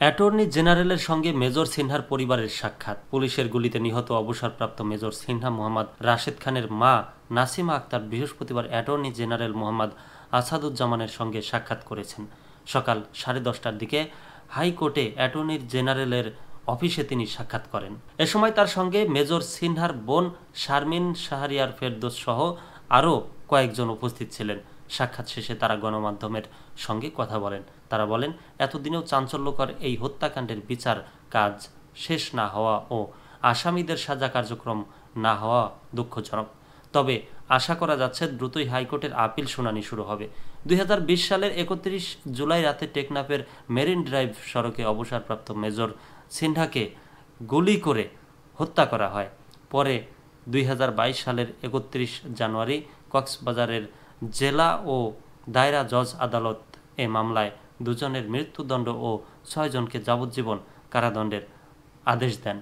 Attorney জেনারেলের সঙ্গে major সিনহার পরিবারের সাক্ষাৎ। পুলিশের গুলিতে নিহত অবসরপ্রাপ্ত মেজর সিনহা মোহাম্মদ রাশেদ খানের মা নাসিমা আক্তার বৃহস্পতিবার অ্যাটর্নি জেনারেল মোহাম্মদ আসাদুজ্জামানের সঙ্গে সাক্ষাৎ করেছেন। সকাল 10:30টার দিকে হাইকোর্টে অ্যাটর্নি জেনারেলের অফিসে তিনি সাক্ষাৎ করেন। এ সময় তার সঙ্গে মেজর সিনহার বোন শারমিন শাহরিয়ার ফেরদৌস সহ আরও কয়েকজন উপস্থিত ছিলেন। সাক্ষাৎ শেষে তারা গণমাধ্যমের সঙ্গে কথা বলেন। তারা বলেন, এতদিনেও চাঞ্চল্যকর এই হত্যাকাণ্ডের বিচার কাজ শেষ না হওয়া ও আসামিদের সাজা কার্যক্রম না হওয়া দুঃখজনক। তবে আশা করা যাচ্ছে দ্রুতই হাইকোর্টের আপিল শুনানি শুরু হবে। 2020 সালের 31 জুলাই রাতে টেকনাফের মেরিন ড্রাইভ সড়কে অবসরপ্রাপ্ত মেজর সিনহাকে গুলি করে হত্যা করা হয়। পরে 2022 সালের 31 জানুয়ারি কক্সবাজারের জেলা ও দায়রা জজ আদালত এ মামলায় দুজনের মৃত্যুদণ্ড ও 6 জনকে যাবজ্জীবন কারাদণ্ডের আদেশ দেন।